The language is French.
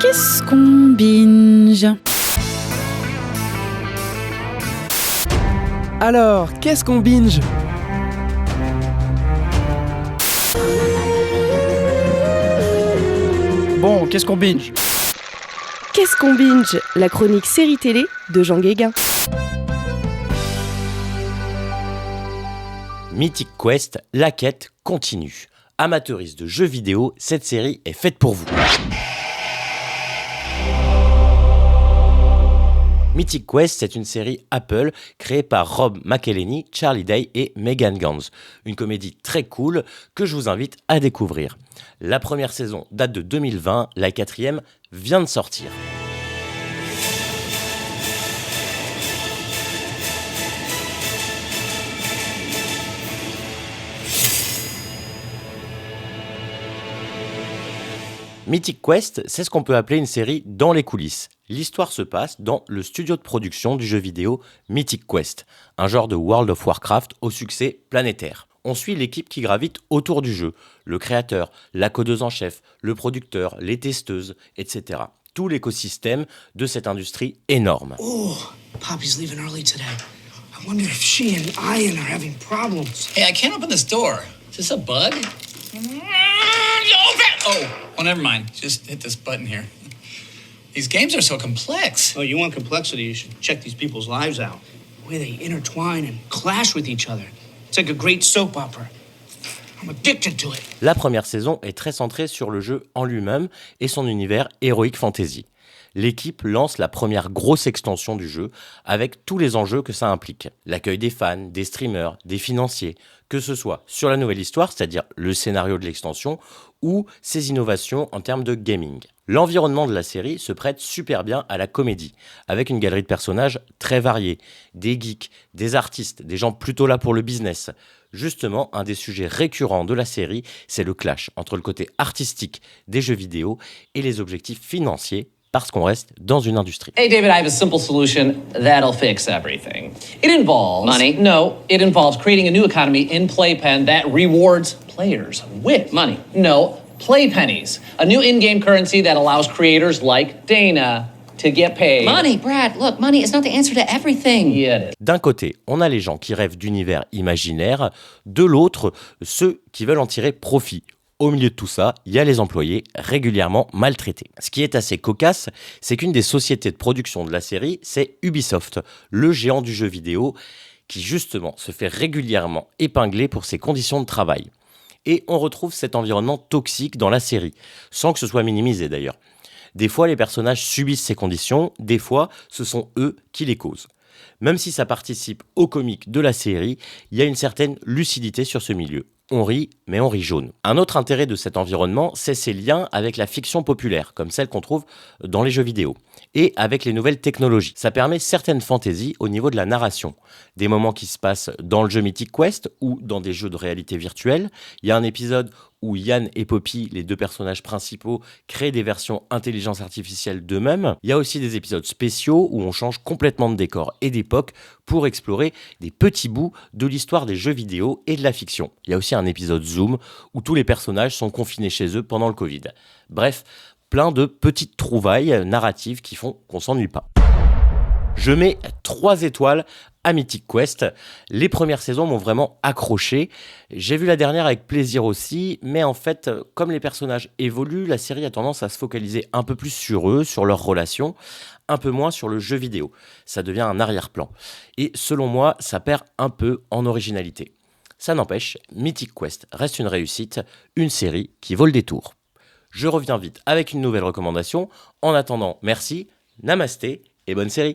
Qu'est-ce qu'on binge? Alors, qu'est-ce qu'on binge? Bon, qu'est-ce qu'on binge? Qu'est-ce qu'on binge? La chronique série télé de Jean Guéguin. Mythic Quest, la quête continue. Amateuristes de jeux vidéo, cette série est faite pour vous. Mythic Quest, c'est une série Apple créée par Rob McElhenney, Charlie Day et Megan Ganz. Une comédie très cool que je vous invite à découvrir. La première saison date de 2020, la quatrième vient de sortir. Mythic Quest, c'est ce qu'on peut appeler une série dans les coulisses. L'histoire se passe dans le studio de production du jeu vidéo Mythic Quest, un genre de World of Warcraft au succès planétaire. On suit l'équipe qui gravite autour du jeu, le créateur, la codeuse en chef, le producteur, les testeuses, etc. Tout l'écosystème de cette industrie énorme. Oh, Poppy's leaving early today. I wonder if she and Ian are having problems. Hey, I can't open this door. Is this a bug? Oh, never mind. Just hit this button here. These games are so complex. Oh, you want complexity? You should check these people's lives out. The way they intertwine and clash with each other. It's like a great soap opera. I'm addicted to it. La première saison est très centrée sur le jeu en lui-même et son univers Heroic Fantasy. L'équipe lance la première grosse extension du jeu avec tous les enjeux que ça implique. L'accueil des fans, des streamers, des financiers, que ce soit sur la nouvelle histoire, c'est-à-dire le scénario de l'extension, ou ses innovations en termes de gaming. L'environnement de la série se prête super bien à la comédie, avec une galerie de personnages très variés, des geeks, des artistes, des gens plutôt là pour le business. Justement, un des sujets récurrents de la série, c'est le clash entre le côté artistique des jeux vidéo et les objectifs financiers, parce qu'on reste dans une industrie. Hey, David, I have a simple solution that'll fix everything. It involves... Money? No, it involves creating a new economy in Playpen that rewards players with... Money? No, Playpennies. A new in-game currency that allows creators like Dana to get paid. Money, Brad, look, money is not the answer to everything. Yeah, it is. D'un côté, on a les gens qui rêvent d'univers imaginaires, de l'autre, ceux qui veulent en tirer profit. Au milieu de tout ça, il y a les employés régulièrement maltraités. Ce qui est assez cocasse, c'est qu'une des sociétés de production de la série, c'est Ubisoft, le géant du jeu vidéo, qui justement se fait régulièrement épingler pour ses conditions de travail. Et on retrouve cet environnement toxique dans la série, sans que ce soit minimisé d'ailleurs. Des fois, les personnages subissent ces conditions, des fois, ce sont eux qui les causent. Même si ça participe au comique de la série, il y a une certaine lucidité sur ce milieu. On rit, mais on rit jaune. Un autre intérêt de cet environnement, c'est ses liens avec la fiction populaire, comme celle qu'on trouve dans les jeux vidéo, et avec les nouvelles technologies. Ça permet certaines fantaisies au niveau de la narration. Des moments qui se passent dans le jeu Mythic Quest ou dans des jeux de réalité virtuelle. Il y a un épisode où Ian et Poppy, les deux personnages principaux, créent des versions intelligence artificielle d'eux-mêmes. Il y a aussi des épisodes spéciaux où on change complètement de décor et d'époque pour explorer des petits bouts de l'histoire des jeux vidéo et de la fiction. Il y a aussi un épisode Zoom où tous les personnages sont confinés chez eux pendant le Covid. Bref, plein de petites trouvailles narratives qui font qu'on s'ennuie pas. Je mets 3 étoiles à Mythic Quest. Les premières saisons m'ont vraiment accroché. J'ai vu la dernière avec plaisir aussi, mais en fait, comme les personnages évoluent, la série a tendance à se focaliser un peu plus sur eux, sur leurs relations, un peu moins sur le jeu vidéo. Ça devient un arrière-plan. Et selon moi, ça perd un peu en originalité. Ça n'empêche, Mythic Quest reste une réussite, une série qui vaut le détour. Je reviens vite avec une nouvelle recommandation. En attendant, merci, namasté et bonne série.